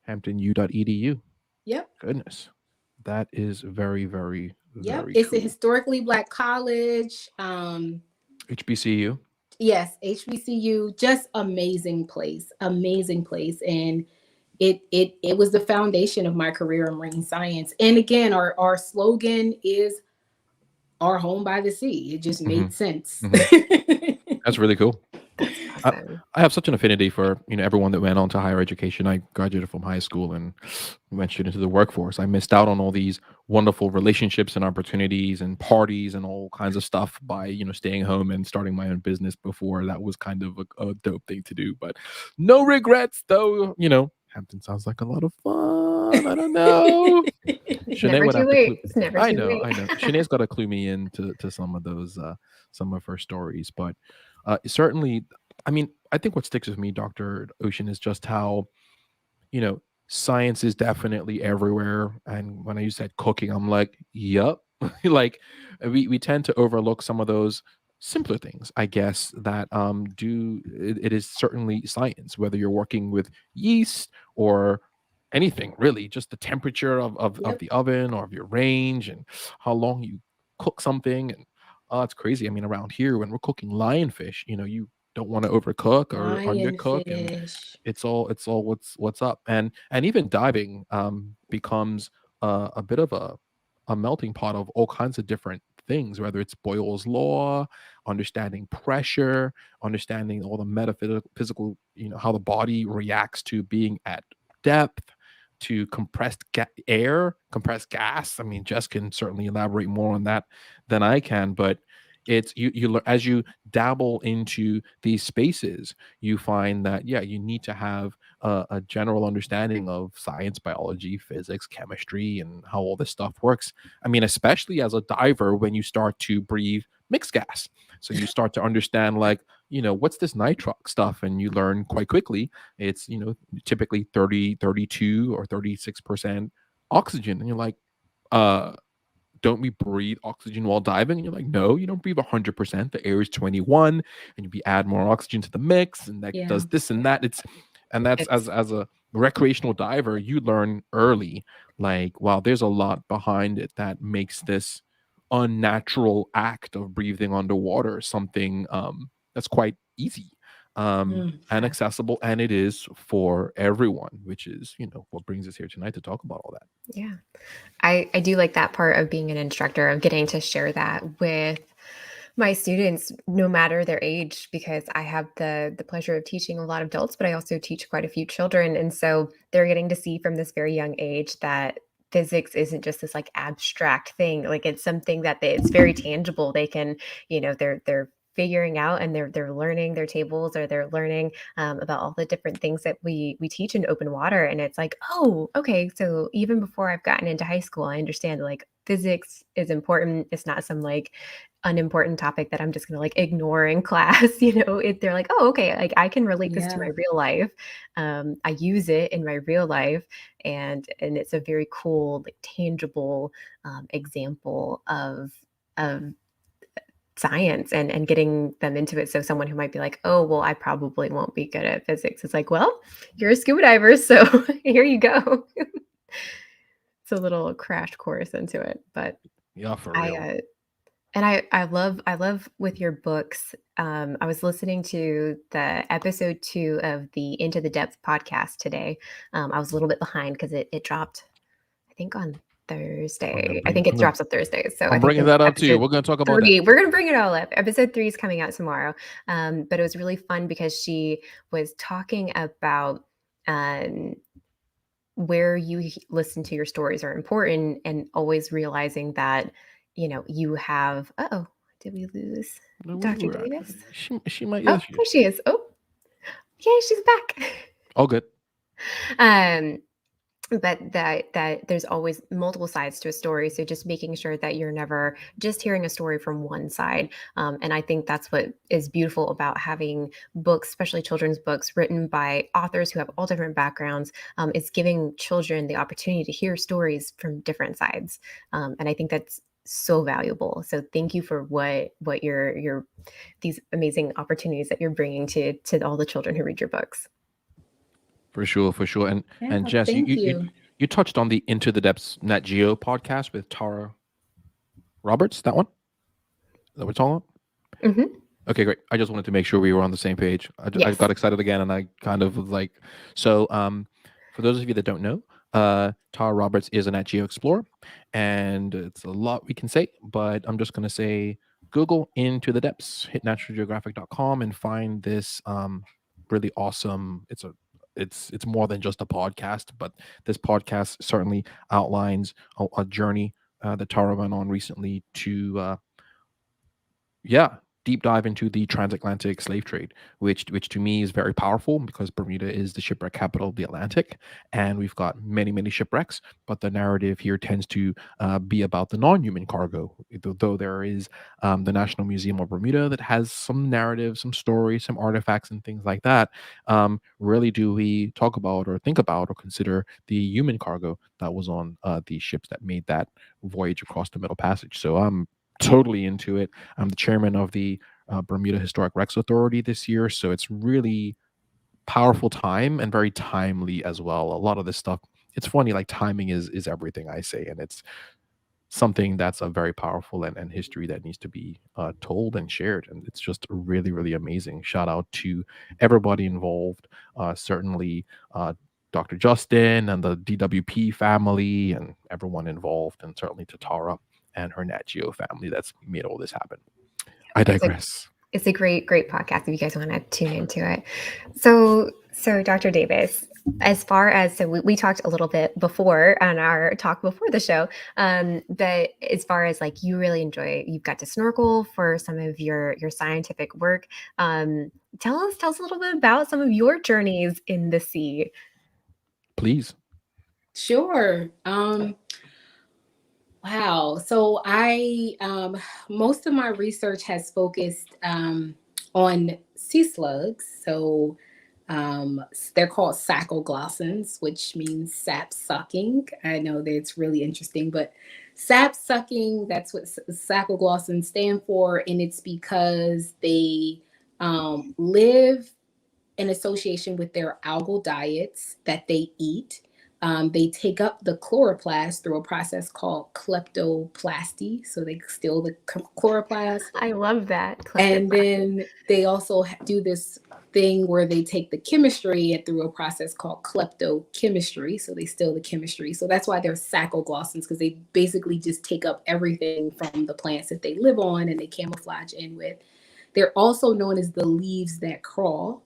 hamptonu.edu. Yep. Goodness. That is very, very, Yep. very It's a cool. historically Black college. HBCU. Yes, HBCU, just amazing place. Amazing place. And it was the foundation of my career in marine science. And again, our slogan is our home by the sea. It just hmm made sense. hmm That's really cool. That's I, awesome. I have such an affinity for everyone that went on to higher education. I graduated from high school and went straight into the workforce. I missed out on all these wonderful relationships and opportunities and parties and all kinds of stuff by staying home and starting my own business before. That was kind of a dope thing to do, but no regrets though. Hampton sounds like a lot of fun. I don't know. It's Shanae never would too have to late. It's never I too know, late. I know. Shanae's got to clue me in to some of those, some of her stories. But certainly, I mean, I think what sticks with me, Dr. Ocean, is just how, you know, science is definitely everywhere. And when you said cooking, I'm like, yup. Like we tend to overlook some of those simpler things, I guess, that it is certainly science, whether you're working with yeast or anything really, just the temperature of Yep. the oven or of your range and how long you cook something. And it's crazy. I mean, around here when we're cooking lionfish, you don't want to overcook or undercook, and Lionfish. it's all what's up. And even diving becomes a bit of a melting pot of all kinds of different things, whether it's Boyle's law, understanding pressure, understanding all the metaphysical, how the body reacts to being at depth, to compressed gas. I mean, Jess can certainly elaborate more on that than I can, but it's as you dabble into these spaces, you find that you need to have a general understanding of science, biology, physics, chemistry, and how all this stuff works. I mean, especially as a diver, when you start to breathe mixed gas, so you start to understand, like, what's this nitrox stuff, and you learn quite quickly it's typically 30, 32, or 36% oxygen, and you're like, uh don't we breathe oxygen while diving? And you're like, no, you don't breathe 100%. The air is 21, and you add more oxygen to the mix, and that Yeah. does this and that. That's It's as a recreational diver, you learn early, like, wow, there's a lot behind it that makes this unnatural act of breathing underwater something that's quite easy and Yeah. accessible, and it is for everyone, which is what brings us here tonight to talk about all that. yeah. I do like that part of being an instructor, of getting to share that with my students, no matter their age, because I have the pleasure of teaching a lot of adults, but I also teach quite a few children. And so they're getting to see from this very young age that physics isn't just this like abstract thing. Like it's something that it's very tangible. They can, they're figuring out, and they're learning their tables, or they're learning about all the different things that we teach in open water. And it's like, oh, okay, so even before I've gotten into high school, I understand, like, physics is important. It's not some like unimportant topic that I'm just gonna like ignore in class. They're like, oh, okay, like I can relate this to my real life. I use it in my real life, and it's a very cool, like tangible example of science and getting them into it. So someone who might be like, oh, well, I probably won't be good at physics. It's like, well, you're a scuba diver, so here you go. It's a little crash course into it. But Yeah, for real. I love with your books. I was listening to the episode 2 of the Into the Depth podcast today. I was a little bit behind because it dropped, I think, on Thursday. I think it drops on Thursday. So I'm I think bringing that up too. We're going to talk about that. We're going to bring it all up. Episode 3 is coming out tomorrow. But it was really fun because she was talking about where you listen to your stories are important, and always realizing that, you have, did we lose Dr. Davis? She might. Oh, there she is. Oh, yay, she's back. Oh, good. But that there's always multiple sides to a story. So just making sure that you're never just hearing a story from one side. And I think that's what is beautiful about having books, especially children's books written by authors who have all different backgrounds, is giving children the opportunity to hear stories from different sides. And I think that's so valuable. So thank you for what your these amazing opportunities that you're bringing to all the children who read your books. For sure. And Jess, thank you. You touched on the Into the Depths Nat Geo podcast with Tara Roberts. That one that we're talking about. Mm-hmm. Okay, great. I just wanted to make sure we were on the same page. I got excited again, and I kind of was like, so. For those of you that don't know, Tara Roberts is a Nat Geo explorer, and it's a lot we can say, but I'm just gonna say Google Into the Depths, hit naturalgeographic.com, and find this really awesome. It's more than just a podcast, but this podcast certainly outlines a journey that Tara went on recently to deep dive into the transatlantic slave trade, which to me is very powerful because Bermuda is the shipwreck capital of the Atlantic, and we've got many shipwrecks. But the narrative here tends to be about the non-human cargo, though there is the National Museum of Bermuda that has some narrative, some stories, some artifacts, and things like that. Really, do we talk about or think about or consider the human cargo that was on the ships that made that voyage across the Middle Passage? So I'm totally into it. I'm the chairman of the Bermuda Historic Wrecks Authority this year, so it's really powerful time and very timely as well. A lot of this stuff, it's funny, like timing is everything, I say, and it's something that's a very powerful and history that needs to be told and shared, and it's just really amazing. Shout out to everybody involved, certainly Dr. Justin and the DWP family and everyone involved, and certainly to Tara and her Nat Geo family that's made all this happen. I digress. It's a great podcast if you guys want to tune into it. So Dr. Davis, as far as, so we talked a little bit before on our talk before the show, but as far as like you really enjoy, you've got to snorkel for some of your scientific work. Tell us a little bit about some of your journeys in the sea. Please. Sure. Wow. So I, most of my research has focused on sea slugs. So they're called sacoglossans, which means sap sucking. I know that it's really interesting, but sap sucking, that's what sacoglossans stand for. And it's because they live in association with their algal diets that they eat. They take up the chloroplast through a process called kleptoplasty. So they steal the chloroplast. I love that. And then they also do this thing where they take the chemistry through a process called kleptochemistry. So they steal the chemistry. So that's why they're sacoglossans, because they basically just take up everything from the plants that they live on and they camouflage in with. They're also known as the leaves that crawl.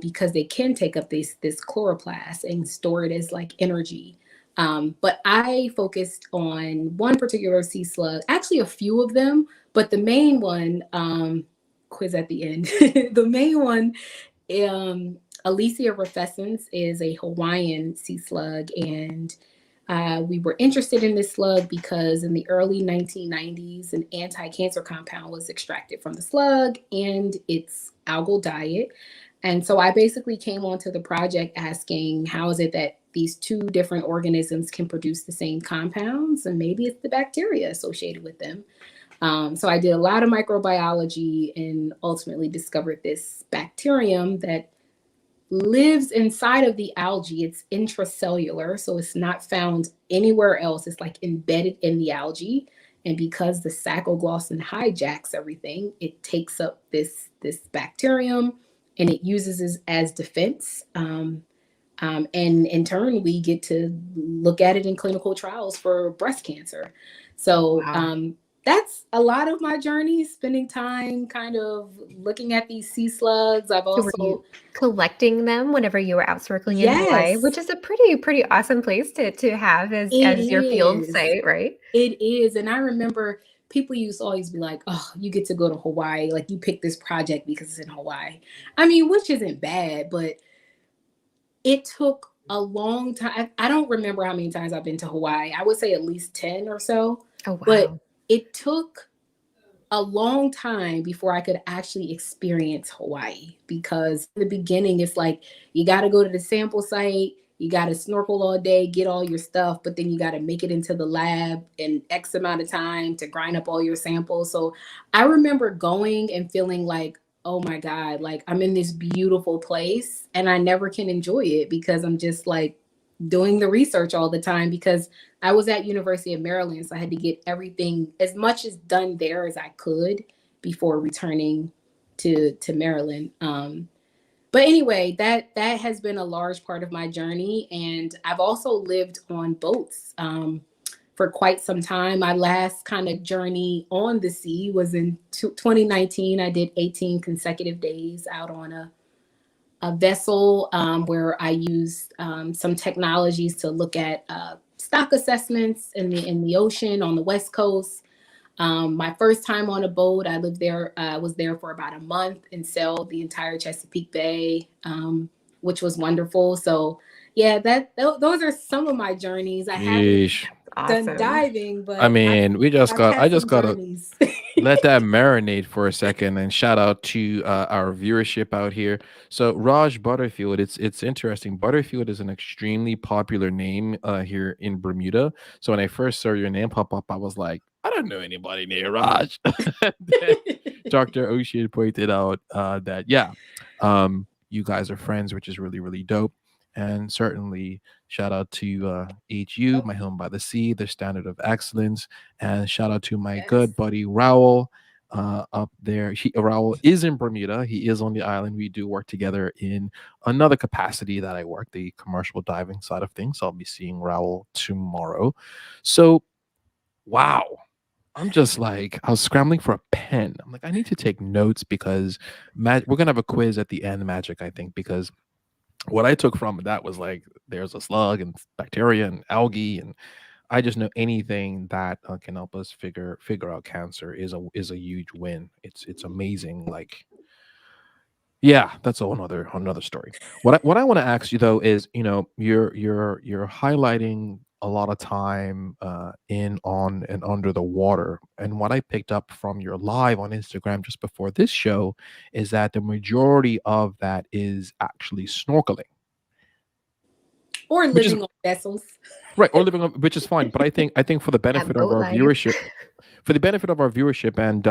Because they can take up this chloroplast and store it as like energy. But I focused on one particular sea slug, actually a few of them, but the main one, quiz at the end, the main one, Alesia rufescens, is a Hawaiian sea slug. And We were interested in this slug because in the early 1990s, an anti-cancer compound was extracted from the slug and its algal diet. And so I basically came onto the project asking, how is it that these two different organisms can produce the same compounds? And maybe it's the bacteria associated with them. So I did a lot of microbiology and ultimately discovered this bacterium that lives inside of the algae. It's intracellular, so it's not found anywhere else. It's like embedded in the algae. And because the saccharomyces hijacks everything, it takes up this bacterium and it uses it as defense. And in turn, we get to look at it in clinical trials for breast cancer. So that's a lot of my journey, spending time kind of looking at these sea slugs. I've So were you also collecting them whenever you were out circling in Hawaii, which is a pretty awesome place to have as your field site, right? It is. And I remember people used to always be like, oh, you get to go to Hawaii. Like you picked this project because it's in Hawaii. I mean, which isn't bad, but it took a long time. I don't remember how many times I've been to Hawaii. I would say at least 10 or so. Oh, wow. But it took a long time before I could actually experience Hawaii, because in the beginning, it's like, you got to go to the sample site, you got to snorkel all day, get all your stuff, but then you got to make it into the lab in X amount of time to grind up all your samples. So I remember going and feeling like, oh my God, like I'm in this beautiful place and I never can enjoy it because I'm just like doing the research all the time, because I was at University of Maryland. So I had to get everything as much as done there as I could before returning to Maryland. But anyway, that has been a large part of my journey. And I've also lived on boats for quite some time. My last kind of journey on the sea was in 2019. I did 18 consecutive days out on a vessel where I used some technologies to look at stock assessments in the ocean on the West Coast. My first time on a boat, I was there for about a month and sailed the entire Chesapeake Bay, which was wonderful. So yeah, those are some of my journeys. I haven't done diving, but I mean, I just gotta journeys. let that marinate for a second, and shout out to our viewership out here. So Raj Butterfield, it's interesting. Butterfield is an extremely popular name here in Bermuda. So when I first saw your name pop up, I was like, I don't know anybody named Raj. Then Dr. Ocean pointed out that you guys are friends, which is really, really dope. And certainly shout out to HU, my home by the sea, the standard of excellence. And shout out to my good buddy Raul up there. Raul is in Bermuda. He is on the island. We do work together in another capacity that I work, the commercial diving side of things. I'll be seeing Raul tomorrow. So, wow. I'm just like, I was scrambling for a pen. I'm like, I need to take notes because we're going to have a quiz at the end, Magic, I think, because what I took from that was like, there's a slug and bacteria and algae, and I just know anything that can help us figure out cancer is a huge win. It's amazing. Like, yeah, that's another story. What I want to ask you though is, you're highlighting a lot of time in, on, and under the water, and what I picked up from your live on Instagram just before this show is that the majority of that is actually snorkeling. Or living on vessels. Right, or living on, which is fine. But I think for the benefit of our viewership, and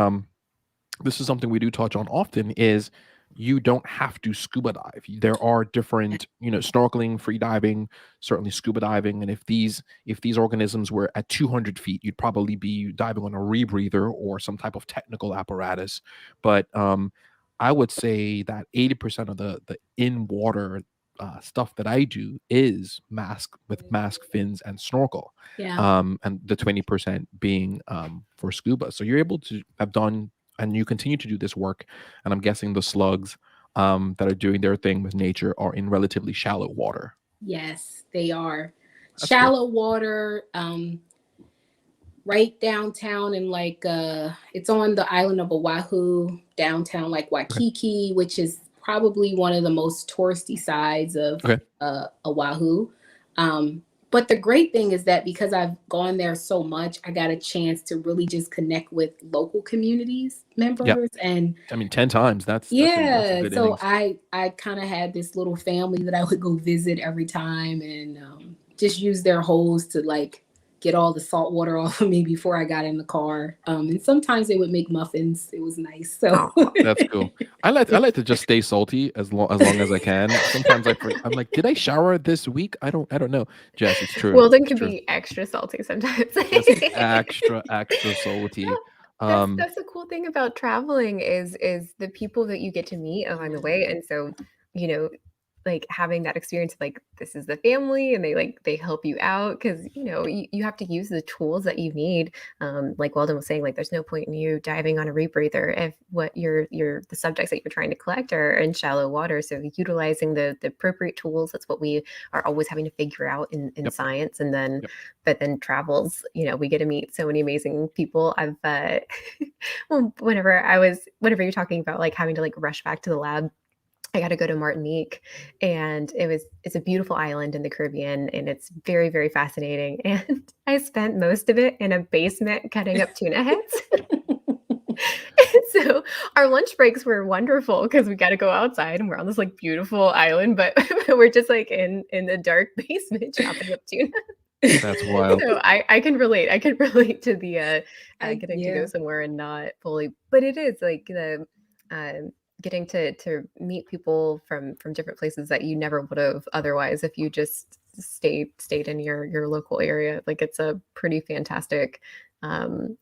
this is something we do touch on often, is you don't have to scuba dive. There are different, snorkeling, free diving, certainly scuba diving. And if these organisms were at 200 feet, you'd probably be diving on a rebreather or some type of technical apparatus. But I would say that 80% of the in water stuff that I do is mask, fins, and snorkel. Yeah. And the 20% being for scuba. So you're able to have done, and you continue to do this work. And I'm guessing the slugs that are doing their thing with nature are in relatively shallow water. Yes, they are. That's shallow water, right downtown, and like it's on the island of Oahu, downtown, like Waikiki, which is probably one of the most touristy sides of Oahu. But the great thing is that because I've gone there so much, I got a chance to really just connect with local communities Yeah. members. And I mean, 10 times. That's a yeah, good so innings. I kind of had this little family that I would go visit every time, and just use their hose to like get all the salt water off of me before I got in the car. And sometimes they would make muffins. It was nice. So Oh, That's cool. I like to just stay salty as long as I can. Sometimes I'm like, did I shower this week? I don't know. Jess, it's true. Wilden It's can true. be extra salty sometimes. Just extra salty. Um, That's a cool thing about traveling is the people that you get to meet along the way. And so, you know, like having that experience of like this is the family and they help you out because you have to use the tools that you need. Like Weldon was saying, like there's no point in you diving on a rebreather if what the subjects that you're trying to collect are in shallow water. So utilizing the appropriate tools, that's what we are always having to figure out in yep. science. And then Yep. but then travels, we get to meet so many amazing people. I've well, whenever you're talking about like having to like rush back to the lab, I got to go to Martinique, and it's a beautiful island in the Caribbean, and it's very, very fascinating. And I spent most of it in a basement cutting up tuna heads. And so our lunch breaks were wonderful because we got to go outside and we're on this like beautiful island, but we're just like in the dark basement chopping up tuna. That's wild. So I can relate. I can relate to the getting to go yeah, somewhere and not fully, but it is like the getting to meet people from different places that you never would have otherwise if you just stayed in your local area. Like it's a pretty fantastic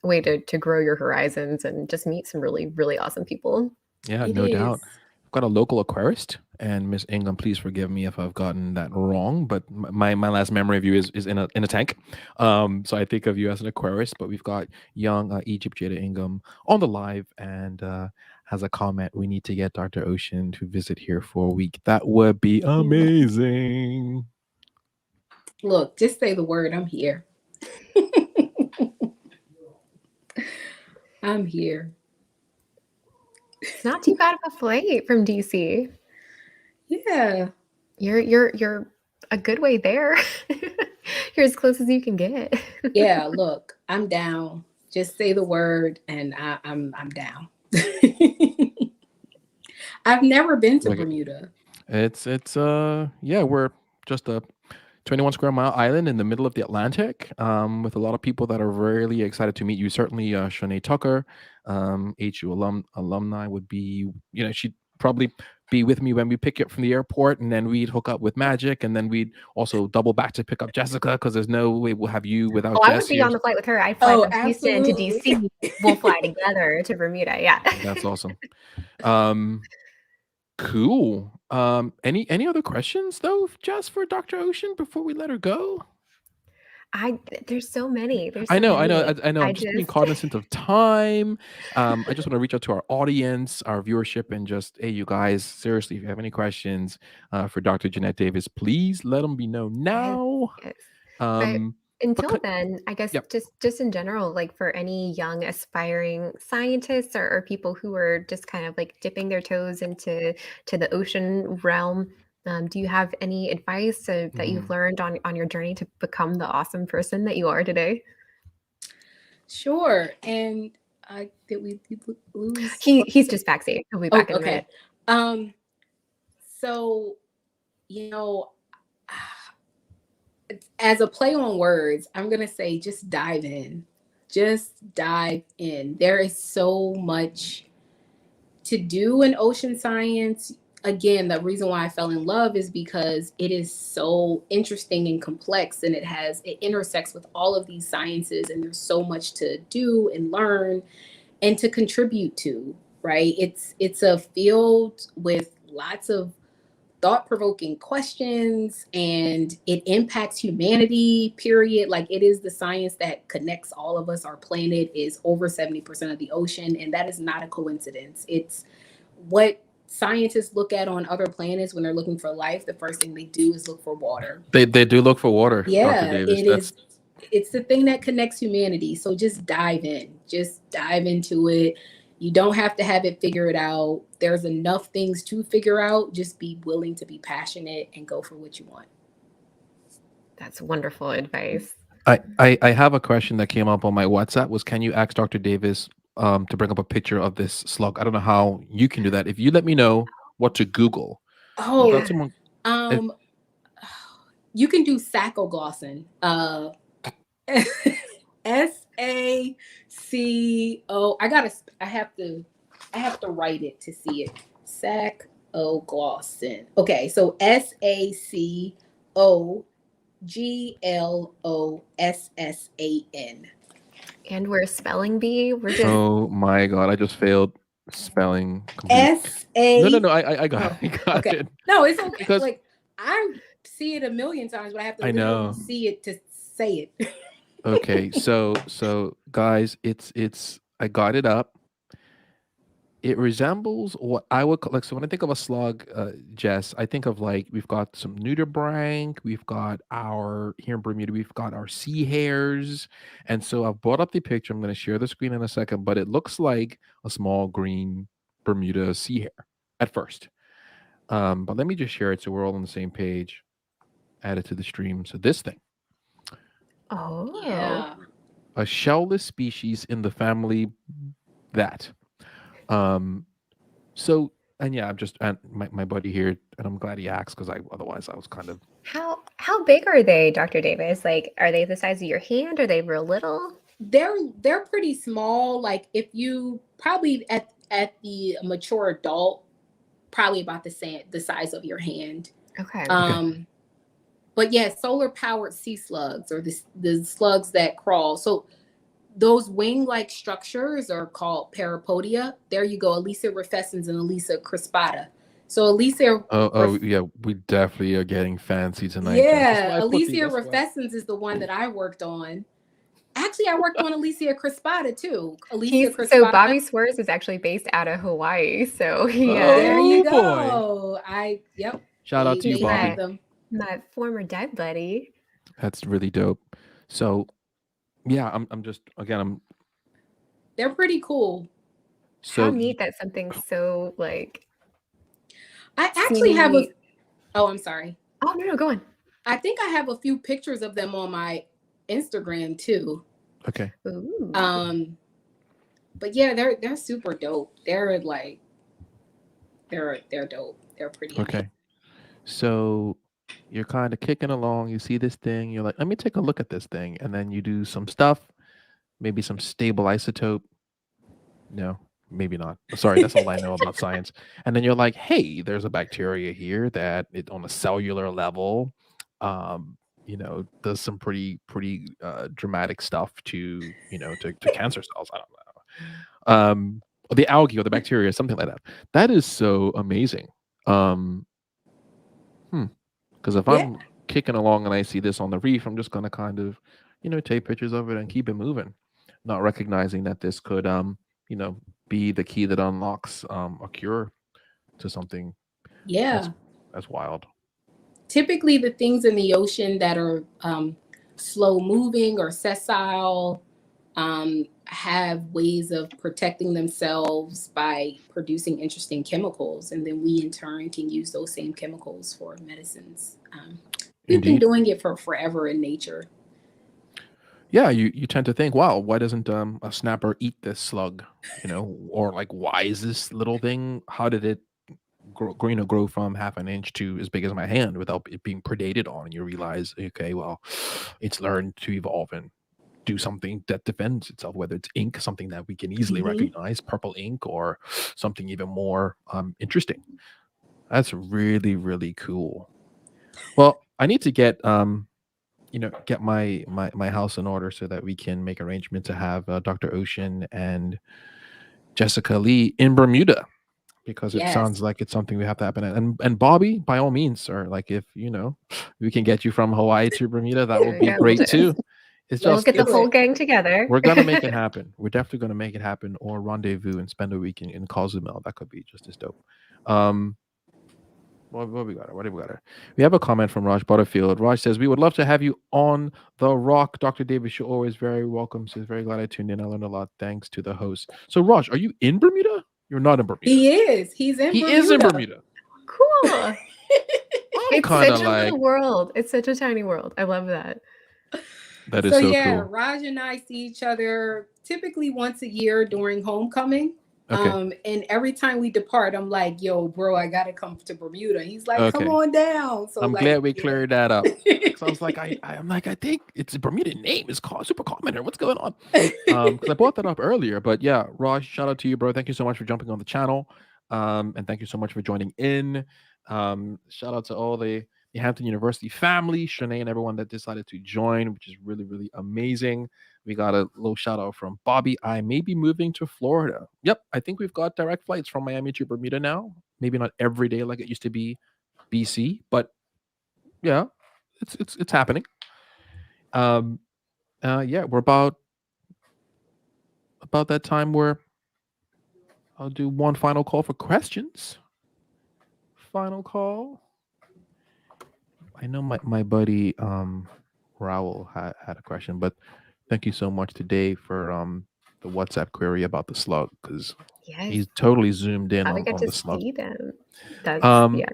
way to grow your horizons and just meet some really, really awesome people. Yeah, it no doubt. is. I've got a local aquarist, and Miss Ingham, please forgive me if I've gotten that wrong, but my last memory of you is in a tank. So I think of you as an aquarist, but we've got young Egypt Jada Ingham on the live and has a comment. We need to get Dr. Ocean to visit here for a week. That would be amazing. Look, just say the word. I'm here. I'm here. It's not too bad of a flight from DC. Yeah. You're a good way there. You're as close as you can get. Yeah. Look, I'm down. Just say the word, and I'm down. I've never been to Like Bermuda. it's yeah, we're just a 21 square mile island in the middle of the Atlantic, with a lot of people that are really excited to meet you. Certainly, Shanae Tucker, HU alumni would be, she'd probably be with me when we pick you up from the airport, and then we'd hook up with Magic, and then we'd also double back to pick up Jessica because there's no way we'll have you without Oh, I would Jess be here. on the flight with her. I'd fly Oh, from Houston to absolutely. DC. We'll fly together to Bermuda. Yeah. That's awesome. Cool. Any other questions though, Jess, for Dr. Ocean before we let her go? There's so many. There's I so know, I many. know, I know. I'm I just being just cognizant of time. I just want to reach out to our audience, our viewership, and just, hey, you guys, seriously, if you have any questions for Dr. Jeanette Davis, please let them be known yes, now. yes. But Um, but until then, I guess yep. just in general, like for any young aspiring scientists or people who are just kind of like dipping their toes to the ocean realm, do you have any advice that you've Mhm. learned on your journey to become the awesome person that you are today? Sure. And I did we lose? He's just backstage. He'll be Oh, back in a okay. minute. So you know, as a play on words, I'm gonna say just dive in. Just dive in. There is so much to do in ocean science. Again, the reason why I fell in love is because it is so interesting and complex, and it intersects with all of these sciences, and there's so much to do and learn and to contribute to, right? It's a field with lots of thought-provoking questions, and it impacts humanity, period. Like, it is the science that connects all of us. Our planet is over 70% of the ocean, and that is not a coincidence. It's what scientists look at on other planets when they're looking for life. The first thing they do is look for water. They do look for water, Dr. Yeah, Davis. it is. It's the thing that connects humanity. So just dive in. Just dive into it. You don't have to have it figured out. There's enough things to figure out. Just be willing to be passionate and go for what you want. That's wonderful advice. I have a question that came up on my WhatsApp. Was can you ask Dr. Davis to bring up a picture of this slug? I don't know how you can do that. If you let me know what to Google. Oh, Got someone. You can do sacoglossin. SACO. I have to write it to see it. Sacoglossin. Okay, so SACOGLOSSAN. And we're a spelling bee. We're just Oh my God! I just failed spelling. No. I got okay. it. No, it's okay. Because Like I see it a million times, but I have to literally see it to say it. Okay, so guys, it's I got it up. It resembles what I would call, like, so when I think of a slug, Jess, I think of like we've got some nudibranch, we've got our here in Bermuda, we've got our sea hares, and so I've brought up the picture. I'm going to share the screen in a second, but it looks like a small green Bermuda sea hare at first. But let me just share it so we're all on the same page. Add it to the stream. So this thing, Yeah. a shellless species in the family that. So, and yeah, I'm just and my buddy here, and I'm glad he asked because otherwise I was kind of. How big are they, Dr. Davis? Like, are they the size of your hand? Are they real little? They're pretty small. Like if you probably at the mature adult, probably about the size of your hand. Okay. But yeah, solar powered sea slugs, or the slugs that crawl. So those wing-like structures are called parapodia. There you go, Elisa rufescens and Elisa crispata. So Elisa. Yeah, we definitely are getting fancy tonight. Yeah, Elisa rufescens is the one that I worked on. Actually, I worked on Elisa crispata too. So Bobby Swears is actually based out of Hawaii. So yeah, there you go. Boy. Shout out to you, Bobby. My former dive buddy. That's really dope. So yeah, I'm just they're pretty cool. So how neat that something so like. I actually have I'm sorry. Oh no, go on. I think I have a few pictures of them on my Instagram too. Okay. Ooh. But yeah, they're super dope. They're like they're dope. They're pretty okay. Amazing. So you're kind of kicking along, you see this thing, you're like, let me take a look at this thing, and then you do some stuff, maybe some stable isotope. No, maybe not. Sorry, that's all I know about science. And then you're like, hey, there's a bacteria here that it on a cellular level does some pretty dramatic stuff to cancer cells. I don't know. The algae or the bacteria, something like that. That is so amazing. Because if I'm kicking along and I see this on the reef, I'm just gonna kind of, take pictures of it and keep it moving, not recognizing that this could be the key that unlocks a cure to something. Yeah, that's wild. Typically, the things in the ocean that are slow moving or sessile have ways of protecting themselves by producing interesting chemicals, and then we in turn can use those same chemicals for medicines. We've been doing it for forever in nature. Yeah, you tend to think, wow, why doesn't a snapper eat this slug? Or like, why is this little thing? How did it grow from half an inch to as big as my hand without it being predated on? And you realize, okay, well, it's learned to evolve and do something that defends itself, whether it's ink, something that we can easily recognize, purple ink, or something even more interesting. That's really, really cool. Well, I need to get get my house in order so that we can make arrangement to have Dr. Ocean and Jessica Lee in Bermuda, because it sounds like it's something we have to happen. And Bobby, by all means, sir, like if we can get you from Hawaii to Bermuda, that would be great too. It's we'll get the whole gang together. We're gonna make it happen. We're definitely gonna make it happen, or rendezvous and spend a week in Cozumel. That could be just as dope. What we got? What do we got? We have a comment from Raj Butterfield. Raj says, we would love to have you on the rock. Dr. Davis, you're always very welcome. Says, very glad I tuned in. I learned a lot. Thanks to the host. So Raj, are you in Bermuda? You're not in Bermuda. He is. He's in Bermuda. He is in Bermuda. Cool. It's kind such of a like little world. It's such a tiny world. I love that. that is So so yeah, cool. Raj and I see each other typically once a year during homecoming. Okay. And every time we depart, I'm like, yo, bro, I gotta come to Bermuda. He's like, come Okay. on down. So I'm like, glad we yeah. cleared that up. Because I was like, I'm like, I think it's a Bermuda name. It's called super common here. What's going on? Because I brought that up earlier. But yeah, Raj, shout out to you, bro. Thank you so much for jumping on the channel. And thank you so much for joining in. Shout out to all the Hampton University family, Shanae, and everyone that decided to join, which is really, really amazing. We got a little shout out from Bobby. I may be moving to Florida. Yep, I think we've got direct flights from Miami to Bermuda now. Maybe not every day like it used to be BC, but yeah, it's happening. Um, yeah, we're about that time where I'll do one final call for questions. Final call. I know my buddy Raul had a question, but thank you so much today for the WhatsApp query about the slug because Yes. he's totally zoomed in I get on to the slug. see them. That's Um, yeah.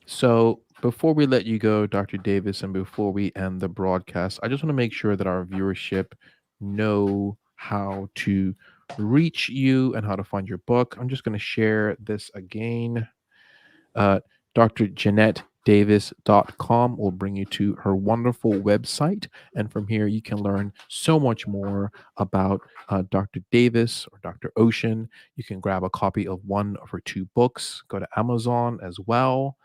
So before we let you go, Dr. Davis, and before we end the broadcast, I just want to make sure that our viewership know how to reach you and how to find your book. I'm just going to share this again. Dr. Jeanette Davis.com will bring you to her wonderful website. And from here, you can learn so much more about Dr. Davis or Dr. Ocean. You can grab a copy of one of her 2 books, go to Amazon as well.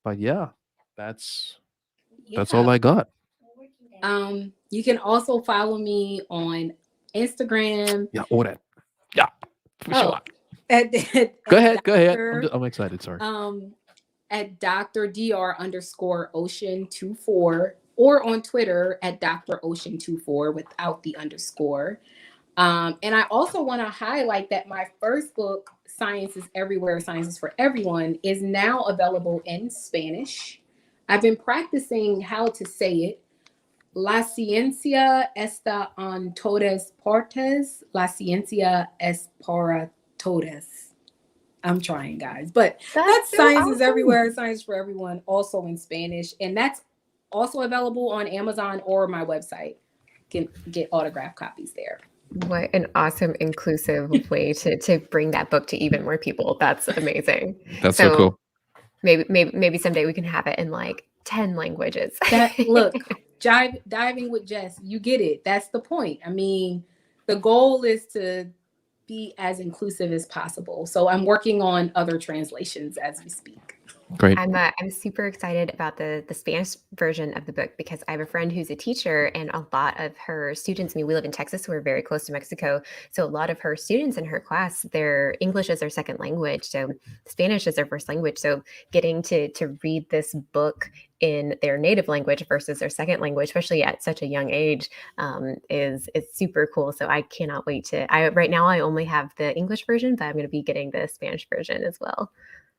But yeah, that's all I got. You can also follow me on Instagram. Yeah, all that. Yeah, for sure. Go ahead. I'm excited. Sorry. At Dr. Dr.Ocean24 or on Twitter at Dr. Ocean24 without the underscore. And I also want to highlight that my first book, Science is Everywhere, Science is for Everyone, is now available in Spanish. I've been practicing how to say it. La ciencia está en todas partes. La ciencia es para todas. I'm trying, guys, but that's so Science awesome. is Everywhere, Science for Everyone, also in Spanish. And that's also available on Amazon or my website. You can get autographed copies there. What an awesome, inclusive way to bring that book to even more people. That's amazing. That's so cool. Maybe someday we can have it in like 10 languages. Look, diving with Jess, you get it. That's the point. I mean, the goal is to be as inclusive as possible. So I'm working on other translations as we speak. Great. I'm super excited about the Spanish version of the book because I have a friend who's a teacher and a lot of her students, I mean, we live in Texas, so we're very close to Mexico. So a lot of her students in her class, their English is their second language. So Spanish is their first language. So getting to read this book in their native language versus their second language, especially at such a young age, is super cool. So I cannot wait to, right now I only have the English version, but I'm going to be getting the Spanish version as well.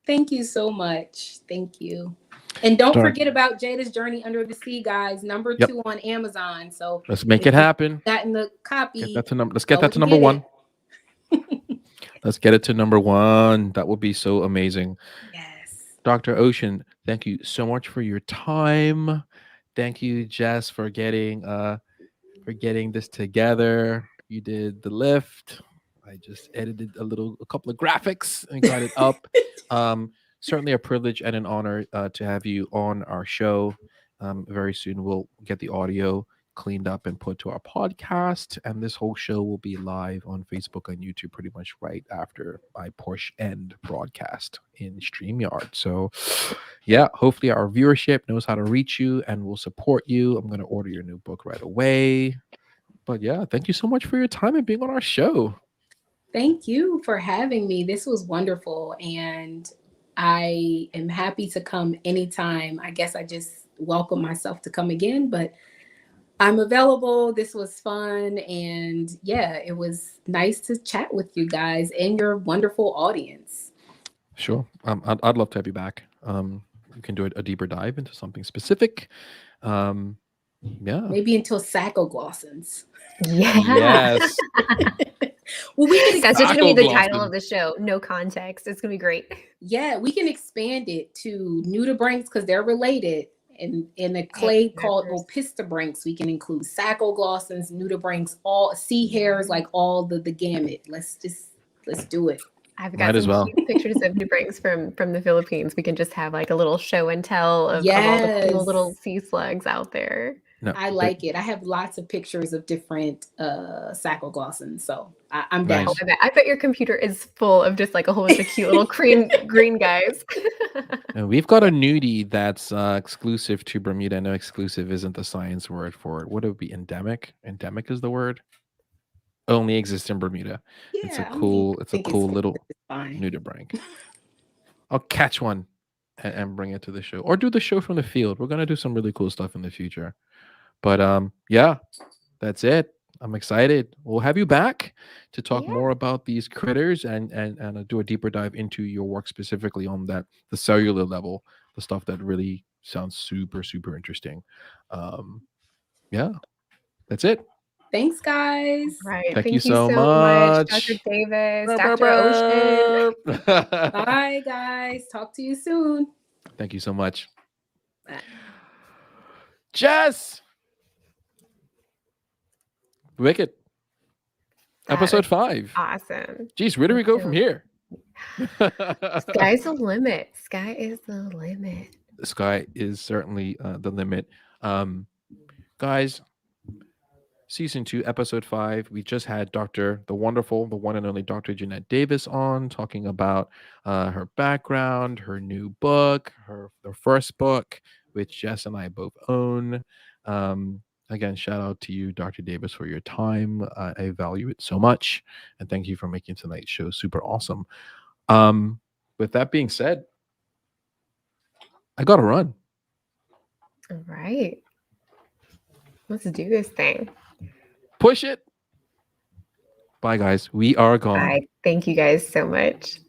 Thank you so much. Thank you. And don't forget about Jada's Journey Under the Sea, guys. Number 2 on Amazon. So let's make it happen. Gotten the copy. Let's get that to number 1. Let's get it to number 1. That would be so amazing. Yes. Dr. Ocean, thank you so much for your time. Thank you, Jess, for getting this together. You did the lift. I just edited a couple of graphics and got it up. Certainly a privilege and an honor to have you on our show. Very soon we'll get the audio cleaned up and put to our podcast, and this whole show will be live on Facebook and YouTube pretty much right after I push end broadcast in StreamYard. So yeah, hopefully our viewership knows how to reach you and will support you. I'm going to order your new book right away. But yeah, thank you so much for your time and being on our show. Thank you for having me. This was wonderful, and I am happy to come anytime. I guess I just welcome myself to come again, but I'm available. This was fun, and yeah, it was nice to chat with you guys and your wonderful audience. Sure. I'd love to have you back. We can do a deeper dive into something specific. Yeah. Maybe until Sacco Glossons. Yeah. Yes. Well, we can That's just gonna be the Sackle title glossing. of the show. No context. It's gonna be great. yeah, we can expand it to nudibranchs because they're related. And in a clade called opisthobranchs, we can include saccoglossans, nudibranchs, all sea hares, like all the gamut. Let's do it. I've Might got as some well. cute pictures of nudibranchs from the Philippines. We can just have like a little show and tell of all the cool Yes. little sea slugs out there. No, I like it. I have lots of pictures of different saccoglossans, so I'm down. Nice. I bet your computer is full of just like a whole bunch of cute little green guys. And we've got a nudie that's exclusive to Bermuda. No, exclusive isn't the science word for it. What would it be? Endemic? Endemic is the word. Only exists in Bermuda. Yeah, It's a cool little fine. nudibranch. I'll catch one and bring it to the show, or do the show from the field. We're gonna do some really cool stuff in the future. But yeah, that's it. I'm excited. We'll have you back to talk Yeah. more about these critters and do a deeper dive into your work specifically on the cellular level, the stuff that really sounds super, super interesting. Yeah, that's it. Thanks, guys. Right. Thank Thank you so Dr. much. Davis, Dr. Ocean. Bye, guys. Talk to you soon. Thank you so much. Bye. Jess. Wicked. Episode 5. Awesome. Geez, where do we go from here? Sky's the limit. Sky is the limit. The sky is certainly the limit. Guys, season 2, episode 5. We just had the wonderful, the one and only Dr. Jeanette Davis on, talking about her background, her new book, her first book, which Jess and I both own. Again, shout out to you, Dr. Davis, for your time. I value it so much, and thank you for making tonight's show super awesome. With that being said, I gotta run. All right. Let's do this thing. Push it. Bye, guys. We are gone. Bye. Thank you guys so much.